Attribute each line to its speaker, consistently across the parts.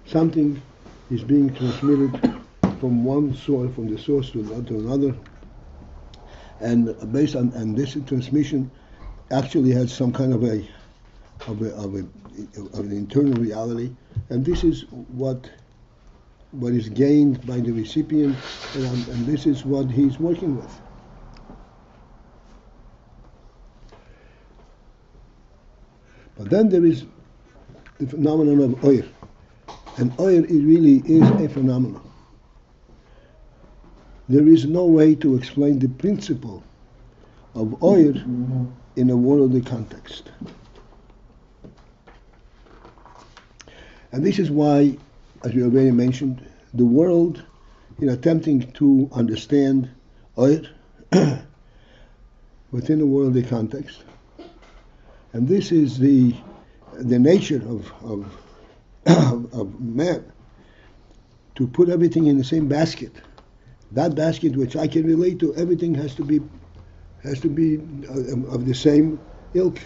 Speaker 1: something is being transmitted from one source, from the source to another, and based on this transmission actually has some kind of an internal reality, and this is what is gained by the recipient, and this is what he's working with. But then there is the phenomenon of oir, and oir really is a phenomenon. There is no way to explain the principle of oir in a worldly context. And this is why, as we already mentioned, the world, in attempting to understand oir within a worldly context, and this is the nature of man, to put everything in the same basket. That basket which I can relate to, everything has to be of the same ilk.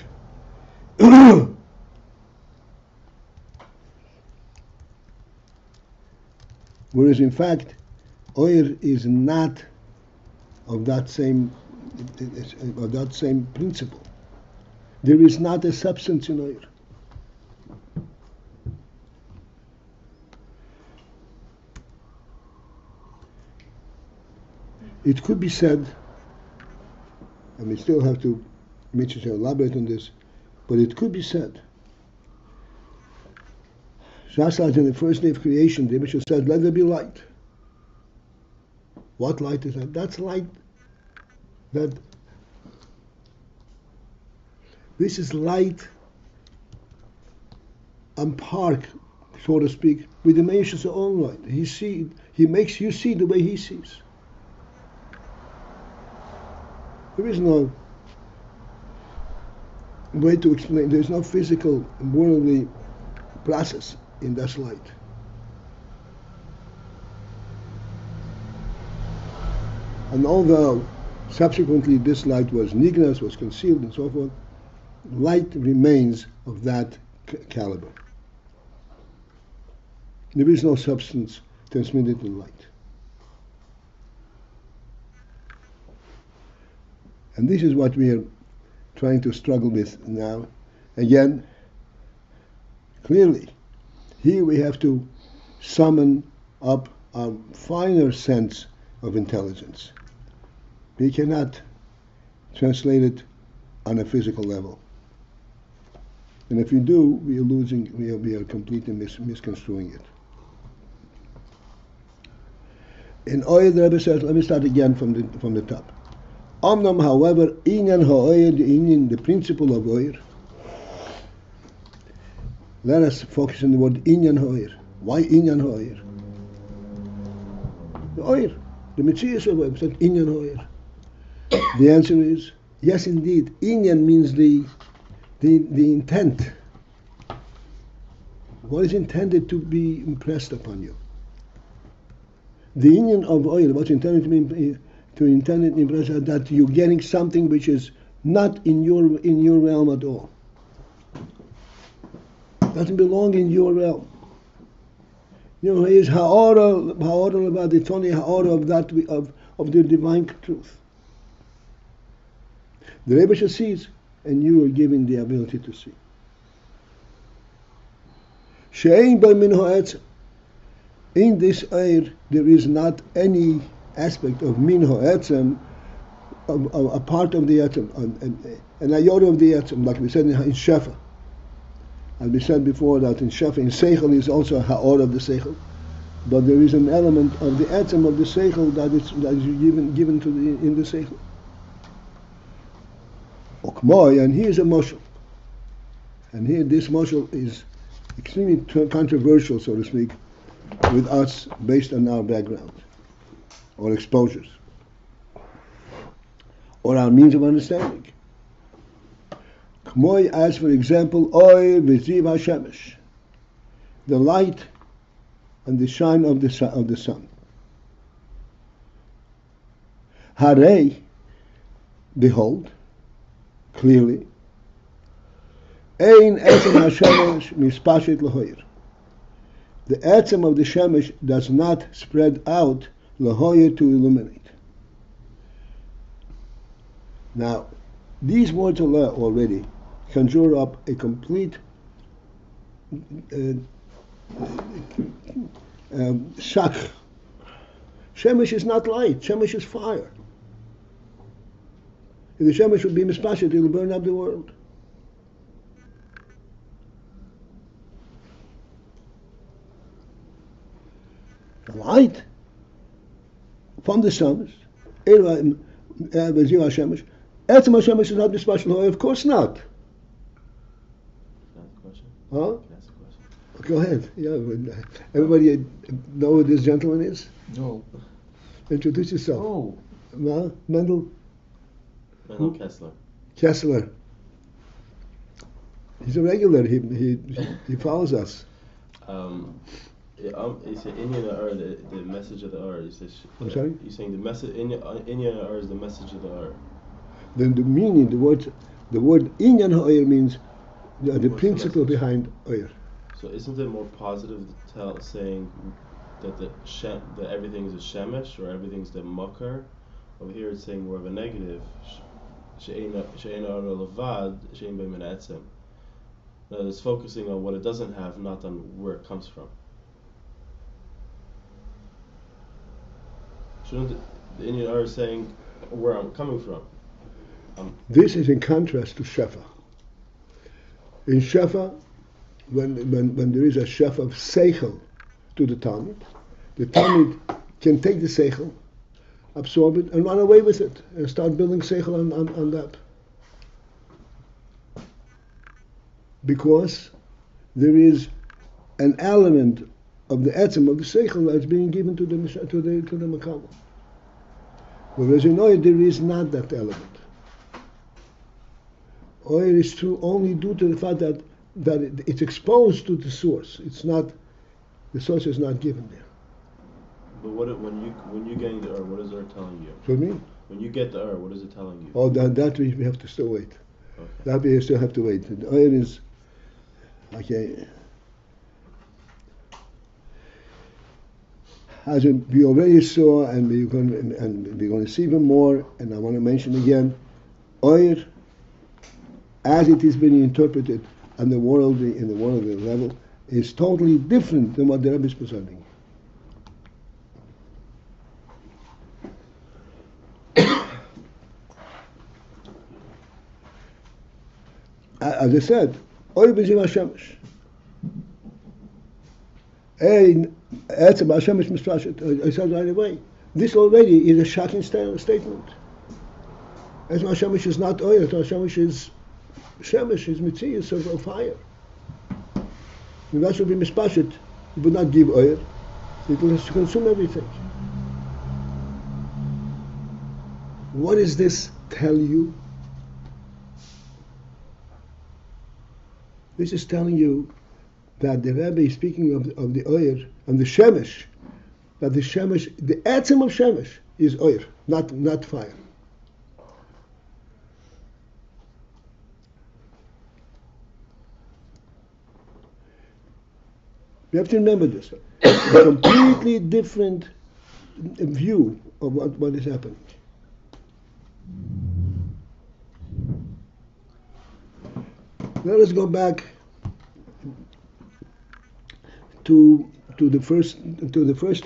Speaker 1: Whereas in fact, oir is not of that same principle. There is not a substance in oir. It could be said, and we still have to elaborate on this, but it could be said, just as in the first day of creation, the Rebbe said, "Let there be light." What light is that? That's light that. This is light on park, so to speak, with the Meshach's own light. He makes you see the way he sees. There is no way to explain. There is no physical, worldly process in that light. And although subsequently this light was nignas, was concealed and so forth, light remains of that caliber. There is no substance transmitted in light. And this is what we are trying to struggle with now. Again, clearly, here we have to summon up a finer sense of intelligence. We cannot translate it on a physical level. And if we do, we are completely misconstruing it. In oir, the Rebbe says, let me start again from the top. Omnam, however, inyan ha'oir, the principle of oir. Let us focus on the word inyan ha'oir. Why inyan ha'oir? The oir, the mitzias of oir, said inyan ha'oir. The answer is, yes indeed, inyan means the intent. What is intended to be impressed upon you? The inyan of oir, what's intended to impress that you're getting something which is not in your realm at all. Doesn't belong in your realm. You know, is ha'ora about it's only ha'ora of the divine truth. The Rebbe sees, and you are given the ability to see. She'ein by min ha'etzem. In this air, there is not any aspect of min ha'etzem, a part of the etzem, an iota of the etzem, like we said in Shefa. As we said before, that in Shefa, in Seichel is also a ha'or of the Seichel, but there is an element of the etzem of the Seichel that is given to in the Seichel. And here's a moshel. And here this moshel is extremely controversial, so to speak, with us based on our background, or exposures, or our means of understanding. As for example, oil v'ziv hashemesh, the light and the shine of the sun. Harei, behold, clearly, ein etzem hashemesh mispashet lehoyer. the atom of the shemesh does not spread out lahoyer to illuminate. Now, these words already conjure up a complete shock. Shemesh is not light. Shemesh is fire. If the shemesh would be mispashet, it will burn up the world. The light from the shemesh, Etzem HaShemesh is not mispashet. Of course not.
Speaker 2: Can I ask a question?
Speaker 1: Huh?
Speaker 2: Can I ask a question?
Speaker 1: Go ahead. Yeah. Everybody know who this gentleman is?
Speaker 2: No.
Speaker 1: Introduce yourself.
Speaker 2: Oh.
Speaker 1: Mendel
Speaker 2: Mendel Kessler.
Speaker 1: Kessler. He's a regular. He follows us.
Speaker 2: You say Inyan or the message of the R. You say.
Speaker 1: I'm sorry?
Speaker 2: You're saying the message Inyan or is the message of the R.
Speaker 1: Then the meaning, the word Inyan Ha'oyer means the principle behind Oyer.
Speaker 2: So isn't it more positive to saying that that everything is a shemesh or everything's the makar? Over here it's saying more of a negative. She'ein ara levad, she'ein b'min etzem. Now it's focusing on what it doesn't have, not on where it comes from. Shouldn't the Indian are saying where I'm coming from?
Speaker 1: This is in contrast to Shefa. In Shefa, when there is a Shefa of Seichel to the Talmud can take the Seichel, absorb it, and run away with it, and start building Seichel on that. Because there is an element of the etzem of the Seichel that's being given to the Makabel. Whereas in Oyer there is not that element. Oyer is true only due to the fact that it's exposed to the source. It's not, the source is not given there.
Speaker 2: But when you getting the what is the telling you?
Speaker 1: For me?
Speaker 2: When you get the what is it telling you?
Speaker 1: Oh, that we have to still wait.
Speaker 2: Okay.
Speaker 1: That we still have to wait. The Oyer is, okay. As we already saw, and we're going to see even more, and I want to mention again, Oyer, as it is being interpreted in the worldly level, is totally different than what the Rebbe is presenting. As I said, Oyer b'zim HaShemesh. Etzem HaShemesh mispashet. I said right away. This already is a shocking statement. Etzem HaShemesh is not Oyer. HaShemesh is Shemesh, is Mitzias of fire. If that should be mispashet, it would not give Oyer. It will consume everything. What does this tell you? This is telling you that the Rebbe is speaking of the Oyer and the Shemesh, that the Shemesh, the Etzem of Shemesh is Oyer, not fire. We have to remember this. A completely different view of what is happening. Let us go back to the first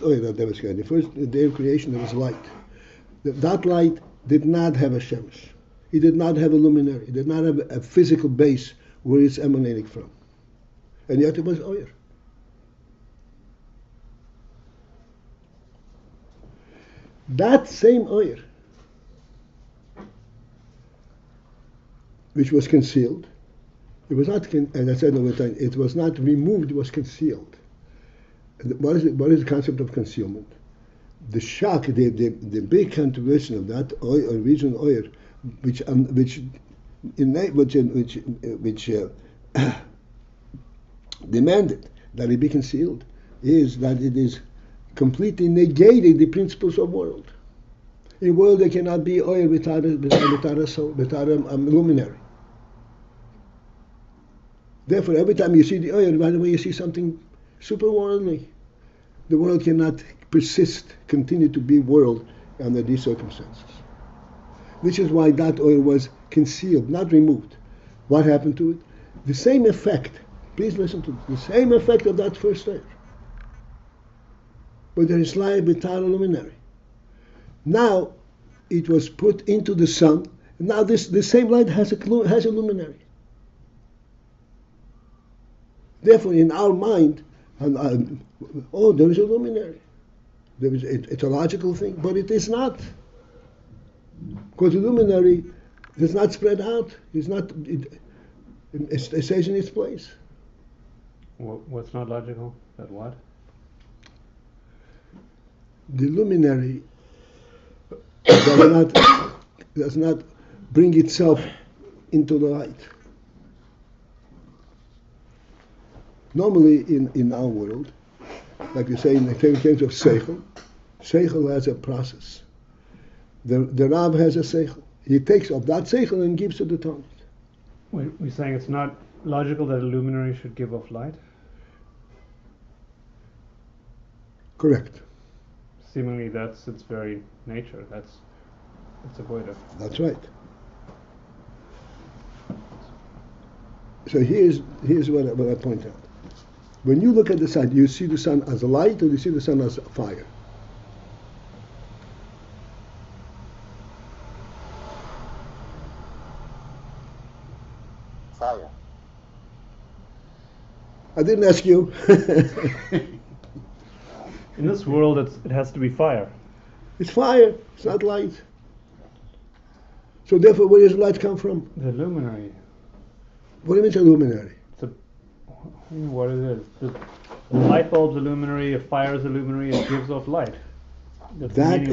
Speaker 1: oil that there was created. The first day of creation, there was light. That light did not have a shemesh. It did not have a luminary. It did not have a physical base where it's emanating from. And yet it was oil. That same oil, which was concealed, it was not, as I said over time, it was not removed, it was concealed. What is the concept of concealment? The shock, the big contribution of that oil, original oil, which demanded that it be concealed, is that it is completely negating the principles of world. In world there cannot be oil without a luminary. Therefore, every time you see the oil, right away you see something superworldly. The world cannot continue to be world under these circumstances. Which is why that oil was concealed, not removed. What happened to it? The same effect, please listen to this, the same effect of that first layer. But there is light without a luminary. Now it was put into the sun, and now the same light has a luminary. Therefore, in our mind, there is a luminary. It's a logical thing, but it is not. Because the luminary does not spread out. It stays in its place.
Speaker 3: What's not logical? That what?
Speaker 1: The luminary does not bring itself into the light. Normally in our world, like you say in terms of seichel has a process. The Rab has a seichel. He takes of that seichel and gives to the Talmud.
Speaker 3: We're saying it's not logical that a luminary should give off light?
Speaker 1: Correct.
Speaker 3: Seemingly that's its very nature. It's avoided.
Speaker 1: That's right. So here's what I point out. When you look at the sun, do you see the sun as a light or do you see the sun as fire?
Speaker 4: Fire.
Speaker 1: I didn't ask you.
Speaker 3: In this world, it has to be fire.
Speaker 1: It's fire. It's not light. So therefore, where does light come from?
Speaker 3: The luminary.
Speaker 1: What do you mean, a luminary?
Speaker 3: What it is. The light bulb's a luminary, a fire is a luminary, it gives off light. That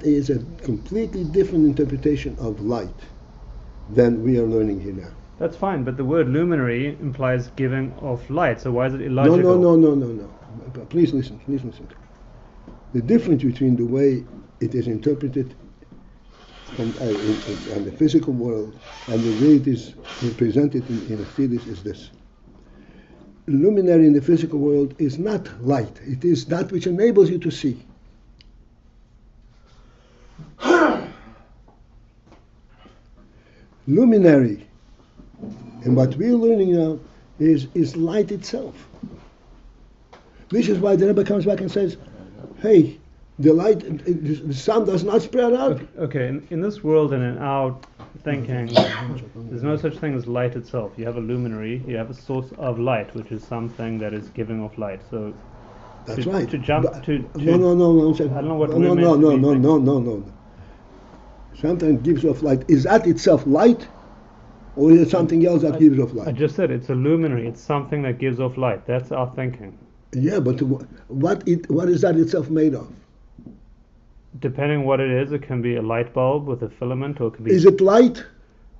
Speaker 1: is a completely different interpretation of light than we are learning here now.
Speaker 3: That's fine, but the word luminary implies giving off light, so why is it illogical?
Speaker 1: No. Please listen. The difference between the way it is interpreted in the physical world and the way it is presented in a Chassidus is this. Luminary in the physical world is not light. It is that which enables you to see. Luminary, and what we're learning now, is light itself. This is why the Rebbe comes back and says, hey, the light, the sun does not spread out.
Speaker 3: Okay, in this world and in our thinking, there's no such thing as light itself. You have a luminary, you have a source of light, which is something that is giving off light. So
Speaker 1: that's right.
Speaker 3: To jump
Speaker 1: but,
Speaker 3: to
Speaker 1: no.
Speaker 3: I don't know what
Speaker 1: no. Something gives off light. Is that itself light, or is it something else that gives off light?
Speaker 3: I just said it's a luminary. It's something that gives off light. That's our thinking.
Speaker 1: Yeah, but what is that itself made of?
Speaker 3: Depending what it is, it can be a light bulb with a filament, or it can be.
Speaker 1: Is it light?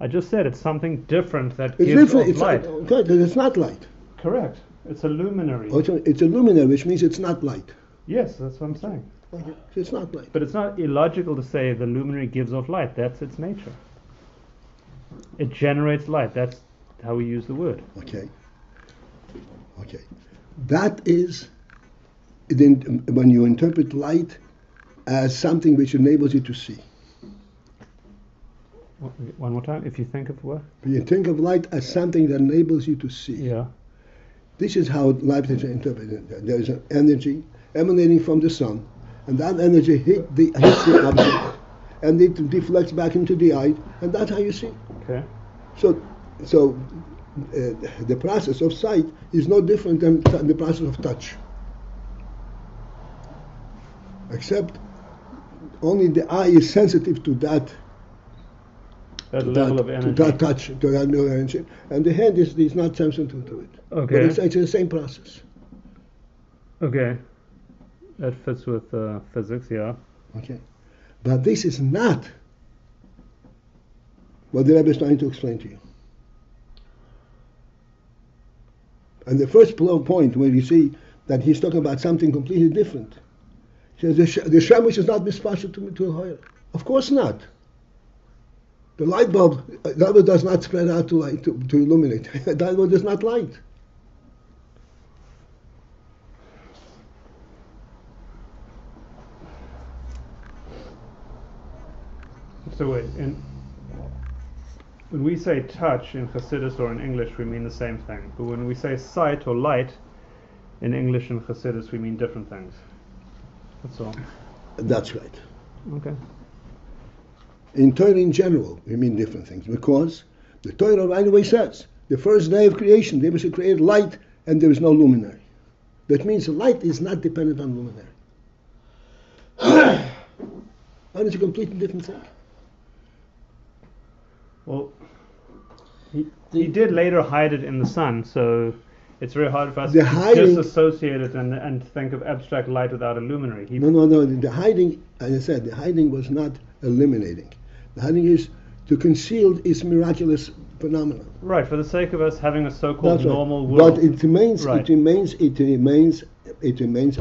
Speaker 3: I just said it's something different that gives off light.
Speaker 1: Okay, then it's not light.
Speaker 3: Correct. It's a luminary.
Speaker 1: It's a luminary, which means it's not light.
Speaker 3: Yes, that's what I'm saying.
Speaker 1: Okay. It's not light.
Speaker 3: But it's not illogical to say the luminary gives off light. That's its nature. It generates light. That's how we use the word.
Speaker 1: Okay. That is when you interpret light as something which enables you to see.
Speaker 3: One more time. If you think of what?
Speaker 1: You think of light as something that enables you to see.
Speaker 3: Yeah.
Speaker 1: This is how light is interpreted. There is an energy emanating from the sun, and that energy hits the object, and it deflects back into the eye, and that's how you see.
Speaker 3: Okay.
Speaker 1: So the process of sight is no different than the process of touch, except only the eye is sensitive to that
Speaker 3: level of energy,
Speaker 1: to that touch, to that new energy, and the hand is not sensitive to it.
Speaker 3: Okay.
Speaker 1: But it's the same process.
Speaker 3: Okay. That fits with physics, yeah.
Speaker 1: Okay. But this is not what the Rebbe is trying to explain to you. And the first point where you see that he's talking about something completely different, he says the shemesh is not mispashut to higher. Of course not. The light bulb, that does not spread out to illuminate. That is not light.
Speaker 3: So wait, when we say touch in Hasidus or in English, we mean the same thing. But when we say sight or light in English and Hasidus, we mean different things. That's all.
Speaker 1: That's right.
Speaker 3: Okay.
Speaker 1: In Torah in general, we mean different things, because the Torah right away says the first day of creation there was a created light and there is no luminary. That means light is not dependent on luminary. And it's a completely different thing.
Speaker 3: Well, he did later hide it in the sun, so it's very hard for us
Speaker 1: The
Speaker 3: to
Speaker 1: hiding-
Speaker 3: disassociate it and think of abstract light without a luminary.
Speaker 1: No. The hiding, as I said, the hiding was not eliminating. The hiding is to conceal its miraculous phenomenon.
Speaker 3: Right, for the sake of us having a so-called
Speaker 1: That's right.
Speaker 3: normal world.
Speaker 1: But it remains
Speaker 3: Right.
Speaker 1: a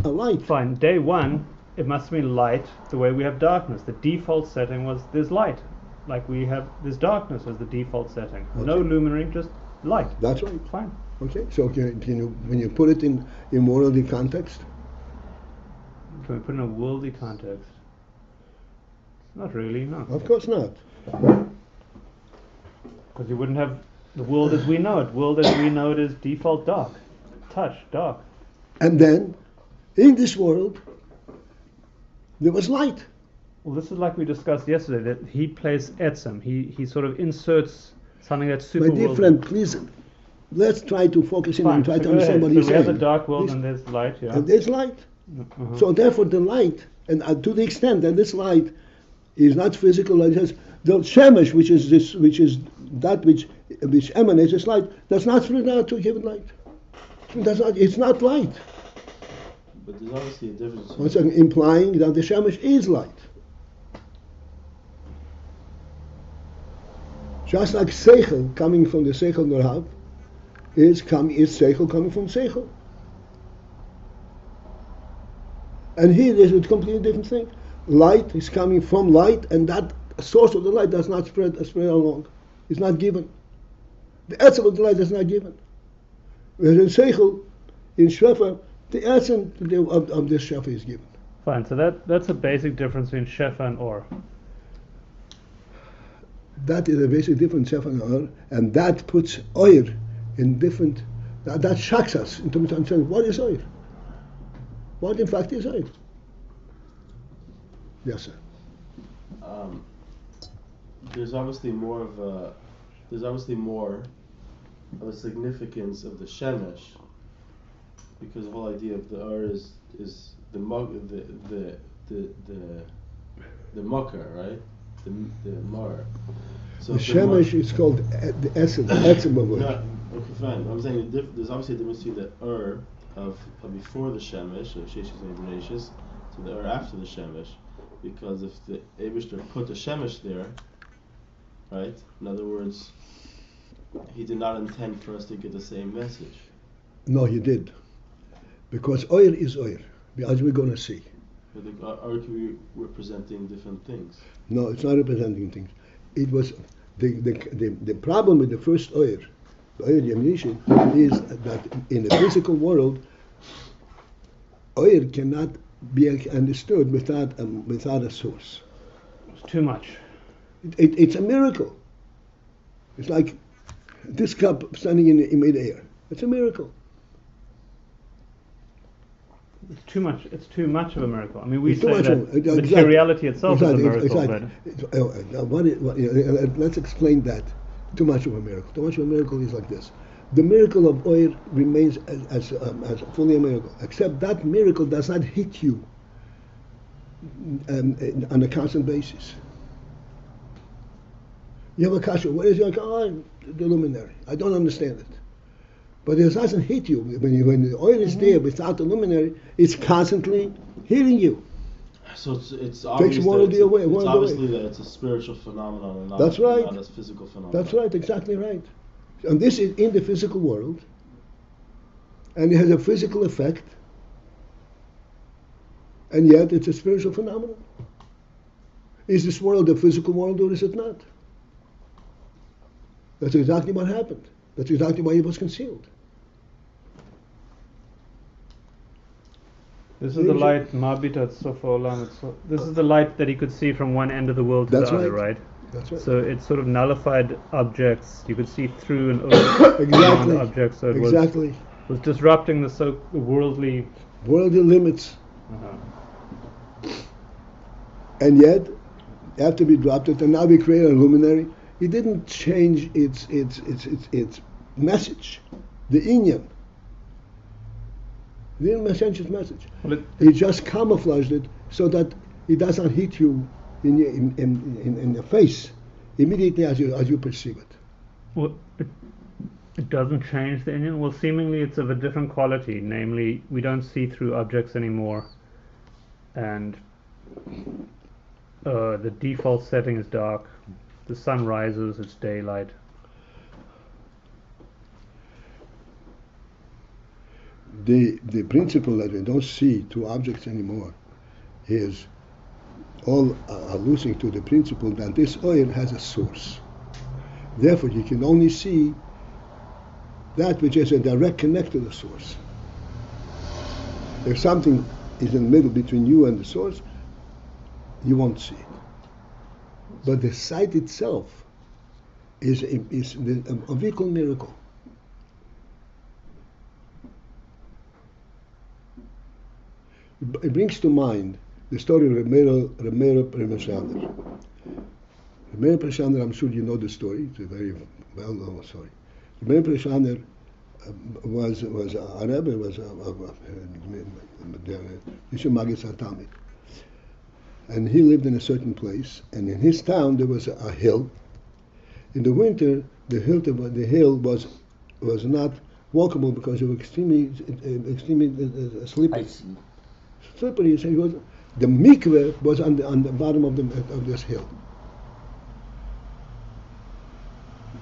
Speaker 1: light.
Speaker 3: Fine. Day one, it must mean light the way we have darkness. The default setting was there's light. Like we have there's darkness as the default setting. No
Speaker 1: Okay.
Speaker 3: luminary, just light.
Speaker 1: That's right.
Speaker 3: Fine.
Speaker 1: Okay. So can you, when you put it in worldly context,
Speaker 3: Can we put in a worldly context? Not really, no.
Speaker 1: of course not.
Speaker 3: Because you wouldn't have the world as we know it. World as we know it is default dark. Touch, dark.
Speaker 1: And then, in this world, there was light.
Speaker 3: Well, this is like we discussed yesterday, that he plays etzem. He sort of inserts something that's super
Speaker 1: My dear friend, please, let's try to focus in and try to understand what
Speaker 3: so
Speaker 1: he's
Speaker 3: we have
Speaker 1: saying.
Speaker 3: the dark world
Speaker 1: Please.
Speaker 3: and there's light, yeah.
Speaker 1: And there's light.
Speaker 3: Uh-huh.
Speaker 1: So therefore the light, and to the extent that this light is not physical, it has the shemesh, which is that which emanates this light, does not spread out to give it light. It's not light.
Speaker 2: But there's obviously a difference.
Speaker 1: Once again, implying that the shemesh is light. Just like seichel coming from the seichel Nerav is seichel coming from seichel. And here there's a completely different thing. Light is coming from light, and that source of the light does not spread along. It's not given. The essence of the light is not given. Whereas in seichel, in shefa, the essence of this shefa is given.
Speaker 3: Fine, so that's a basic difference between shefa and or.
Speaker 1: That is a basic difference, shefa and or, and that puts oir in different. That shocks us into understanding what is oir. What in fact is oir? Yes, sir.
Speaker 2: There's obviously more of a significance of the shemesh, because the whole idea of the is the mucker, right? The mar. So
Speaker 1: The shemesh is called the essence of it.
Speaker 2: No, okay, fine. I'm saying there's obviously a difference between the of before the shemesh, of sheshis and v'nashis, to the after the shemesh, because if the Eibishter put the shemesh there, right? In other words, he did not intend for us to get the same message.
Speaker 1: No, he did. Because oil is oil, as we're going to see.
Speaker 2: But are we representing different things?
Speaker 1: No, it's not representing things. It was the problem with the first oil, the oil Yamnishi, is that in the physical world, oil cannot be understood without a source.
Speaker 3: It's too much.
Speaker 1: It's a miracle. It's like this cup standing in mid-air. It's a miracle.
Speaker 3: It's too much. It's too much of a miracle. I mean, we
Speaker 1: It's too
Speaker 3: say
Speaker 1: much
Speaker 3: that
Speaker 1: of- exactly.
Speaker 3: materiality itself is a miracle,
Speaker 1: Let's explain that. Too much of a miracle. Too much of a miracle is like this. The miracle of oil remains as fully a miracle, except that miracle does not hit you on a constant basis. You have a kasha. What is your the luminary? I don't understand it. But it doesn't hit you. When the oil is there without the luminary, it's constantly hitting you.
Speaker 2: So it's
Speaker 1: Takes
Speaker 2: obvious
Speaker 1: one
Speaker 2: that
Speaker 1: of the away,
Speaker 2: it's
Speaker 1: one of the
Speaker 2: obviously that it's a spiritual phenomenon and not,
Speaker 1: That's right.
Speaker 2: not a physical phenomenon.
Speaker 1: That's right, exactly right. And this is in the physical world, and it has a physical effect, and yet it's a spiritual phenomenon. Is this world a physical world or is it not? That's exactly what happened. That's exactly why it was concealed.
Speaker 3: This is the light, Ma'abitat Sofa Olam. This is the light that he could see from one end of the world to
Speaker 1: That's
Speaker 3: the other,
Speaker 1: right.
Speaker 3: right?
Speaker 1: That's right.
Speaker 3: So it sort of nullified objects. You could see through and over
Speaker 1: Exactly.
Speaker 3: objects. So it
Speaker 1: Exactly.
Speaker 3: was disrupting the worldly.
Speaker 1: Worldly limits.
Speaker 3: Uh-huh.
Speaker 1: And yet, after we dropped it, and now we create a luminary, it didn't change its message, the inyan. It didn't change its message.
Speaker 3: Well,
Speaker 1: It just camouflaged it so that it doesn't hit you in the face immediately as you perceive it.
Speaker 3: well, it doesn't change the Indian. Well, seemingly it's of a different quality. Namely, we don't see through objects anymore, and the default setting is dark. The sun rises, it's daylight.
Speaker 1: The principle that we don't see two objects anymore is all alluding to the principle that this oil has a source. Therefore, you can only see that which is a direct connect to the source. If something is in the middle between you and the source, you won't see it. But the sight itself is a vehicle miracle. It brings to mind the story of Rebbe Prashander. Rebbe Prashander, I'm sure you know the story. It's a very well-known story. Rebbe Prashander was a Rebbe, was a Magid Talmid. And he lived in a certain place, and in his town there was a hill. In the winter, the hill was not walkable because it was extremely slippery. Slippery. So the mikveh was on the bottom of this hill.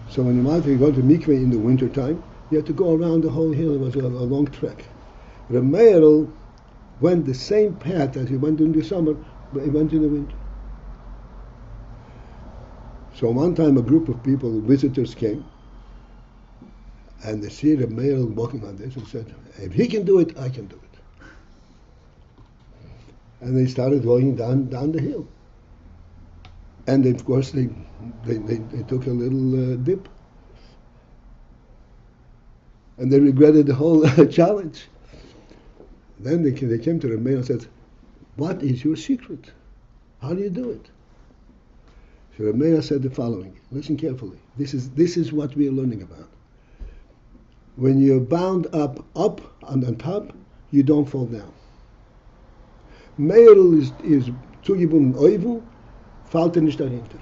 Speaker 1: So when you wanted to go to mikveh in the winter time, you had to go around the whole hill. It was a long trek. Rameir went the same path as he went in the summer, but he went in the winter. So one time a group of people, visitors came, and they see Rameir walking on this and said, if he can do it, I can do it. And they started going down the hill. And of course they took a little dip. And they regretted the whole challenge. Then they came to Rameir and said, what is your secret? How do you do it? So Rameir said the following, listen carefully. This is what we are learning about. When you're bound up and on top, you don't fall down. Meirel is zugebunden Oivel, fällt nicht dahinter.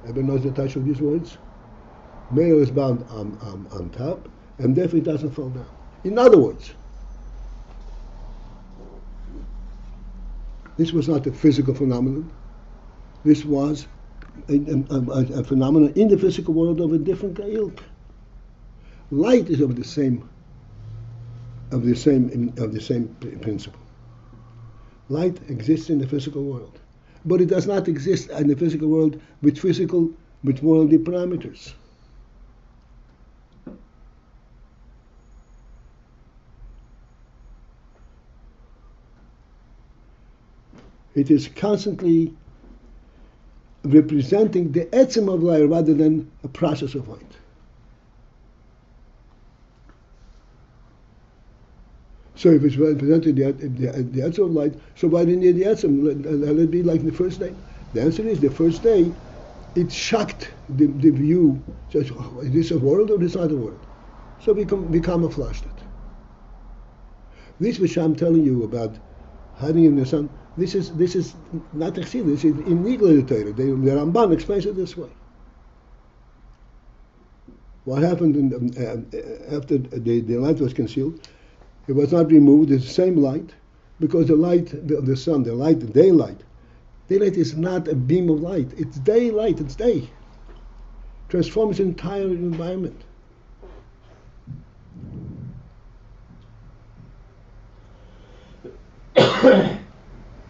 Speaker 1: Everyone knows the touch of these words? Meirel is bound on top, and therefore it doesn't fall down. In other words, this was not a physical phenomenon. This was a phenomenon in the physical world of a different ilk. Light is of the same principle. Light exists in the physical world, but it does not exist in the physical world with worldly parameters. It is constantly representing the etzem of light rather than a process of light. So if it's represented the etzem of light, so why didn't you the etzem? Let it be like the first day. The answer is the first day, it shocked the view. Says, oh, is this a world or is this not a world? So we camouflaged it. This which I'm telling you about hiding in the sun, this is not Chassidus, this is in legal literature. The Ramban explains it this way. What happened after the light was concealed? It was not removed. It's the same light, because the light of the sun, the daylight is not a beam of light. It's daylight. It's day. Transforms the entire environment.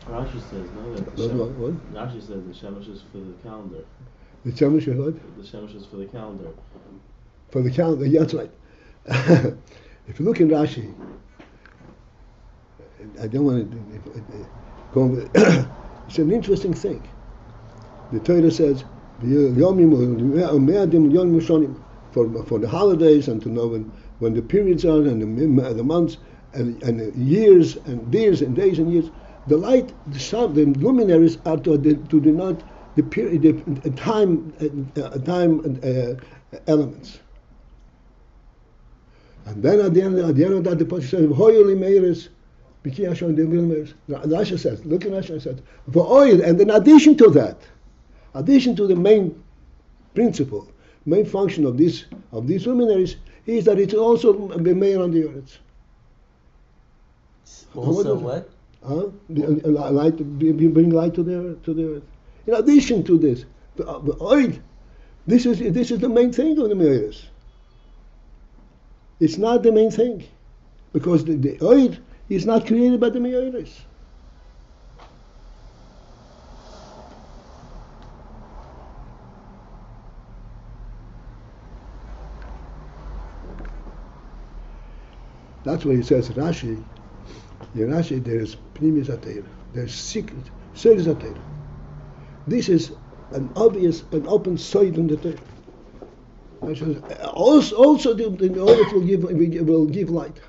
Speaker 2: Rashi says no. That
Speaker 1: What?
Speaker 2: Rashi says the shemesh is for the calendar.
Speaker 1: The shemesh is what?
Speaker 2: The shemesh is for the calendar.
Speaker 1: For the calendar, yeah, that's right. If you look in Rashi, I don't want to go over. It's an interesting thing. The Torah says For the holidays and to know when the periods are and the months and the years and days and days and years. The light, the sun, the luminaries are to denote the period, the time elements. And then at the end of that, the passage says, "Hoyoli meiris, biki Hashem de vilmeiris." Rasha says, look at Rasha says, "For oil," and in addition to that, addition to the main principle, main function of these luminaries is that it's also be made on the earth.
Speaker 4: Also what?
Speaker 1: Light, bring light to the earth. In addition to this, the oil, this is the main thing of the Meirus. It's not the main thing, because the oil is not created by the Meirus. That's why it says Rashi. In Rashi there is Pnimis Atera, there is secret, Seres Atera. This is an obvious, an open side on the Torah. Also the oil will give light.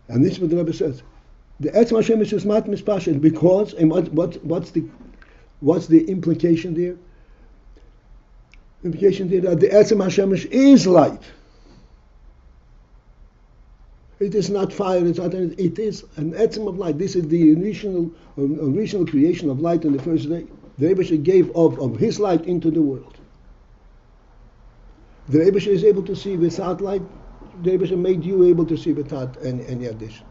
Speaker 1: And this is what the Rebbe says. The Etzem Hashem is not mispashet because, and what's the implication there? Implication there that the Etzem Hashem is light. It is not fire, it's not anything. It is an Etzem of light. This is the original creation of light on the first day. The Rebbe gave of his light into the world. The Rebbe is able to see without light. The Rebbe made you able to see without any addition.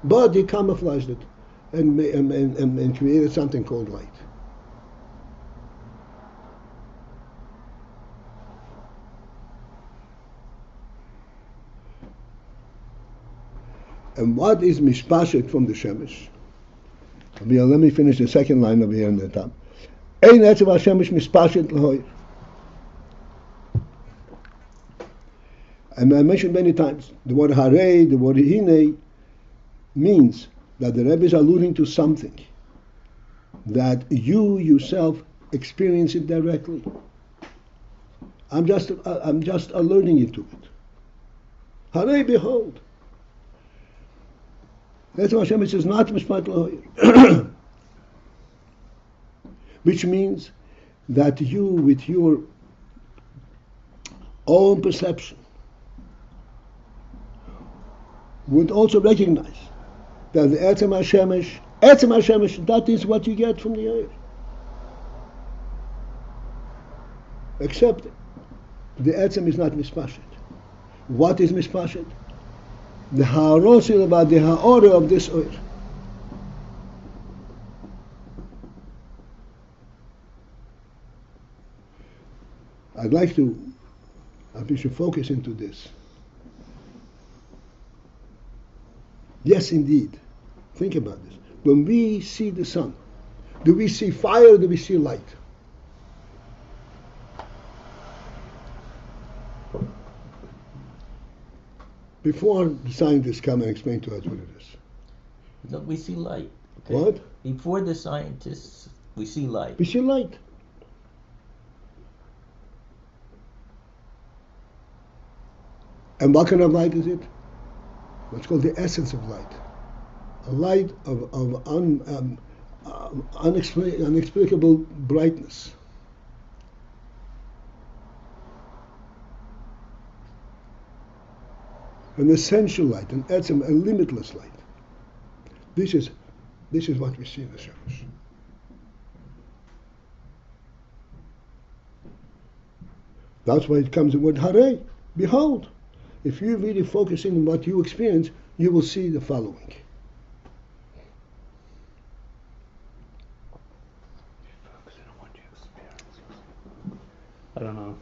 Speaker 1: But he camouflaged it and created something called light. And what is mishpashet from the shemesh? Let me finish the second line over here on the top. Ein etzem hashemesh mishpashet l'hoyer. And I mentioned many times, the word hare, the word hine, means that the Rebbe is alluding to something that you yourself experience it directly. I'm just alerting you to it. Hare, behold. That's why Hashem says not mishpat l'hoyer. Which means that you, with your own perception, would also recognize that the Etzem Hashemesh, that is what you get from the oil. Except the Etzem is not mispashet. What is mispashet? The ha'arosil about the ha'orah of this oil. I'd like to, we should focus into this. Yes, indeed. Think about this. When we see the sun, do we see fire or do we see light? Before the scientists come and explain to us what it is.
Speaker 4: No, we see light. Okay?
Speaker 1: What?
Speaker 4: Before the scientists, we see light.
Speaker 1: We see light. And what kind of light is it? What's called the essence of light. A light of unexplicable brightness. An essential light, an etzem, a limitless light. This is what we see in the Shemesh. That's why it comes the word hare, behold. If you really focus in on what you experience, you will see the following.
Speaker 3: Focusing on what you experience. I don't know.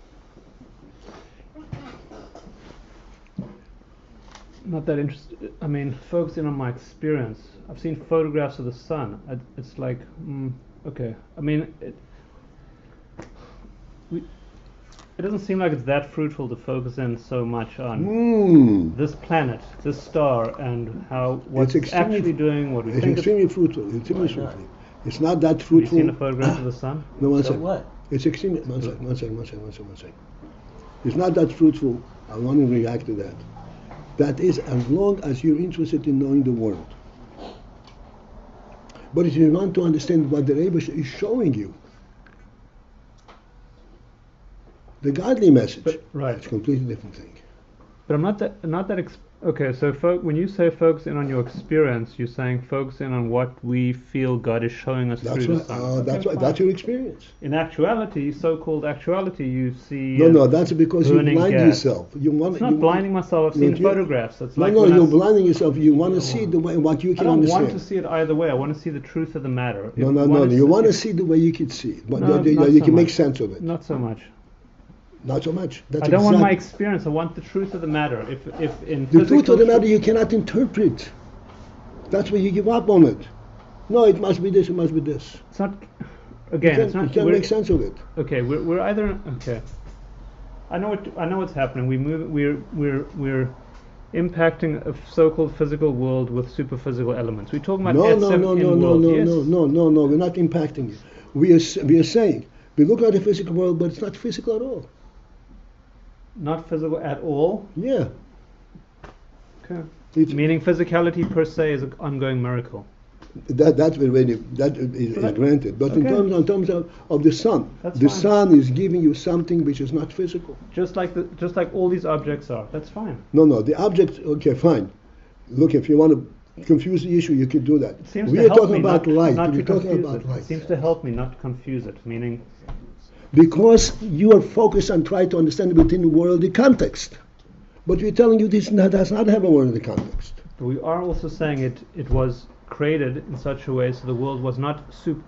Speaker 3: Not that interested. I mean, focusing on my experience. I've seen photographs of the sun. It's like, okay. I mean, it doesn't seem like it's that fruitful to focus in so much on this planet, this star, and how what's actually doing what we
Speaker 1: It's
Speaker 3: think.
Speaker 1: extremely fruitful. It's extremely
Speaker 4: Why not?
Speaker 1: fruitful. It's not that
Speaker 3: Have you
Speaker 1: fruitful.
Speaker 3: seen a photograph of the sun?
Speaker 1: No, one
Speaker 4: So
Speaker 1: second.
Speaker 4: what?
Speaker 1: It's extremely. One second. It's not that fruitful. I want to react to that. That is as long as you're interested in knowing the world. But if you want to understand what the Rebbe is showing you, the godly message,
Speaker 3: Right.
Speaker 1: it's a completely different thing.
Speaker 3: But I'm not that. Okay, so when you say focus in on your experience, you're saying focus in on what we feel God is showing us
Speaker 1: That's
Speaker 3: through
Speaker 1: right.
Speaker 3: the sun.
Speaker 1: That's
Speaker 3: Okay,
Speaker 1: right.
Speaker 3: fine.
Speaker 1: That's your experience.
Speaker 3: In actuality, so-called actuality, you see.
Speaker 1: No, that's because you
Speaker 3: burning
Speaker 1: blind
Speaker 3: gas.
Speaker 1: yourself. You want.
Speaker 3: It's not blinding myself. I've
Speaker 1: No,
Speaker 3: seen
Speaker 1: you-
Speaker 3: photographs. It's like
Speaker 1: No,
Speaker 3: when I
Speaker 1: you're blinding yourself. You want to see the way what you
Speaker 3: I
Speaker 1: can
Speaker 3: don't
Speaker 1: understand.
Speaker 3: want to see it either way. I want to see the truth of the matter.
Speaker 1: No.
Speaker 3: If
Speaker 1: You want to
Speaker 3: if-
Speaker 1: see the way you can see it, but
Speaker 3: No,
Speaker 1: you
Speaker 3: not
Speaker 1: you
Speaker 3: so
Speaker 1: can make
Speaker 3: much.
Speaker 1: sense of it.
Speaker 3: Not so much.
Speaker 1: Not so much. That's
Speaker 3: I don't want my
Speaker 1: exact-
Speaker 3: experience. I want the truth of the matter. If in
Speaker 1: The truth
Speaker 3: physical
Speaker 1: of the matter
Speaker 3: truth-
Speaker 1: you cannot interpret. That's why you give up on it. No, it must be this. It must be this.
Speaker 3: it's not. Again, it's
Speaker 1: You
Speaker 3: not.
Speaker 1: can't
Speaker 3: we're-
Speaker 1: make sense of it.
Speaker 3: Okay, we're either okay. I know what's happening. We're impacting a so-called physical world with super-physical elements. We're talking about
Speaker 1: No.
Speaker 3: etzem in world. Yes.
Speaker 1: No. We're not impacting it. We are saying we look at the physical world, but it's not physical at all.
Speaker 3: Not physical at all.
Speaker 1: Yeah.
Speaker 3: Okay.
Speaker 1: It's,
Speaker 3: Meaning physicality per se is an ongoing miracle.
Speaker 1: that is
Speaker 3: So that-
Speaker 1: granted. But
Speaker 3: okay.
Speaker 1: in terms of the sun,
Speaker 3: That's
Speaker 1: the
Speaker 3: fine.
Speaker 1: sun is giving you something which is not physical.
Speaker 3: Just like all these objects are. That's fine.
Speaker 1: No. The object. Okay, fine. Look, if you want to confuse the issue, you can do that.
Speaker 3: It seems
Speaker 1: We
Speaker 3: to
Speaker 1: are
Speaker 3: help
Speaker 1: talking
Speaker 3: me
Speaker 1: about
Speaker 3: not,
Speaker 1: light.
Speaker 3: not
Speaker 1: We're
Speaker 3: to
Speaker 1: talking
Speaker 3: confuse
Speaker 1: about
Speaker 3: it.
Speaker 1: light.
Speaker 3: It seems to help me not to confuse it. Meaning,
Speaker 1: Because you are focused on trying to understand it within worldly context. But we're telling you this does not have a worldly context.
Speaker 3: we are also saying it was created in such a way so the world was not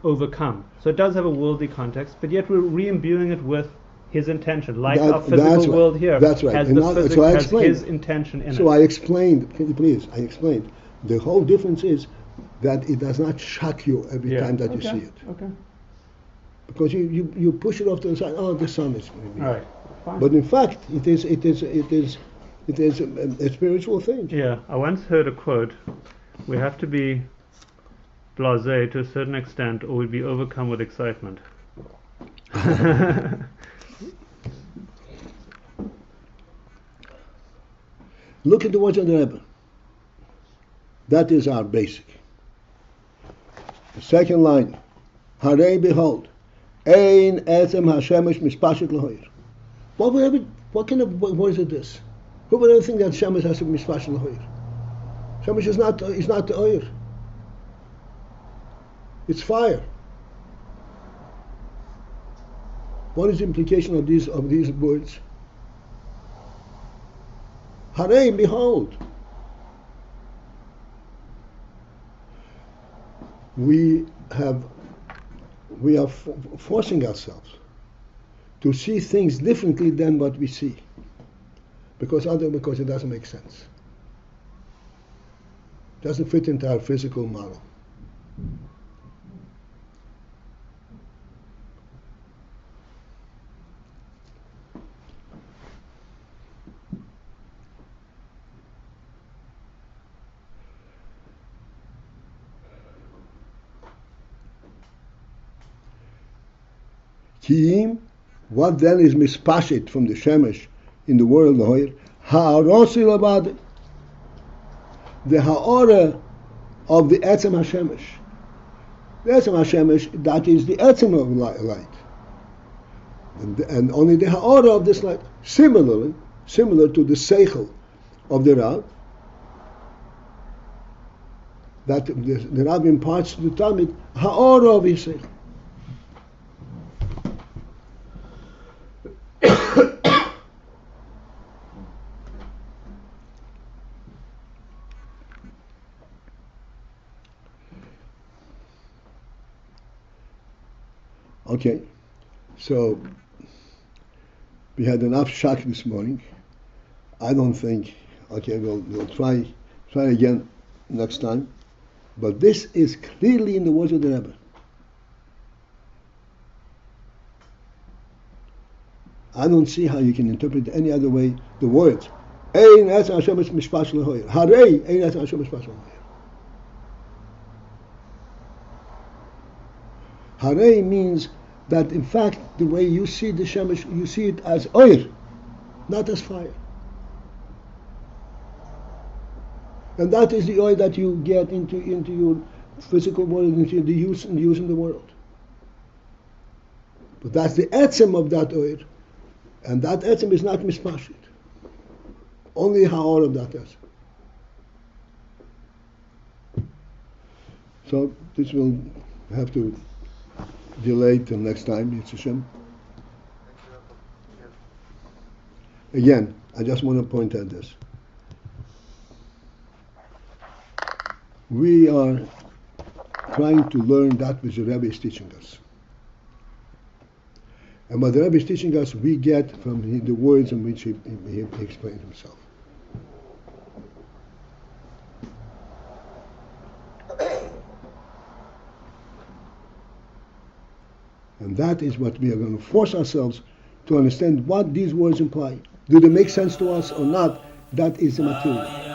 Speaker 3: overcome. So it does have a worldly context, but yet we're re-imbuing it with His intention, like our
Speaker 1: That's
Speaker 3: physical
Speaker 1: right.
Speaker 3: world here
Speaker 1: That's right.
Speaker 3: has
Speaker 1: And
Speaker 3: the
Speaker 1: now-
Speaker 3: physics,
Speaker 1: so I
Speaker 3: has
Speaker 1: explained.
Speaker 3: His intention in
Speaker 1: So
Speaker 3: it.
Speaker 1: I explained, please, I explained. The whole difference is that it does not shock you every time that you see it.
Speaker 3: Okay.
Speaker 1: Because you push it off to the side, oh, the sun is moving.
Speaker 3: All right. Fine.
Speaker 1: But in fact, it is a spiritual thing.
Speaker 3: Yeah, I once heard a quote: "We have to be blasé to a certain extent, or we'd be overcome with excitement."
Speaker 1: Look at the words of the Rebbe. That is our basic. The second line, Harei behold, Ein etzem hashemesh mispashit lahoyer. What kind of word is this? Who would ever think that Shemesh has to be mispashit lahoyer? Shemesh is not the oyer. It's fire. What is the implication of these words? Harei, behold. We are forcing ourselves to see things differently than what we see, because it doesn't make sense. Doesn't fit into our physical model. Kiim, what then is mispashit from the Shemesh in the world Lahoyer? Ha'arosi labad, the ha'ora of the Etzem HaShemesh. The Etzem HaShemesh, that is the Etzem of light. And only the ha'ora of this light, similar to the Seichel of the Rav, that the Rav imparts to the Talmud, ha'ora of his Seichel. Okay, so we had enough shock this morning. I don't think. Okay, we'll try again next time. But this is clearly in the words of the Rebbe. I don't see how you can interpret any other way the words. Ein etz Hashem mishpat lehoyer. Harei ein etz Hashem mishpat lehoyer. Harei means that in fact the way you see the shemesh, you see it as oil, not as fire. And that is the oil that you get into your physical world, into the use in the world. But that's the etzem of that oil, and that etzem is not mispashit. Only ha'or of that etzem. So this will have to delay till next time, Yitz Hashem. Again, I just want to point out this. We are trying to learn that which the Rebbe is teaching us. And what the Rebbe is teaching us, we get from the words in which he explained himself. And that is what we are going to force ourselves to understand what these words imply. Do they make sense to us or not? That is the material.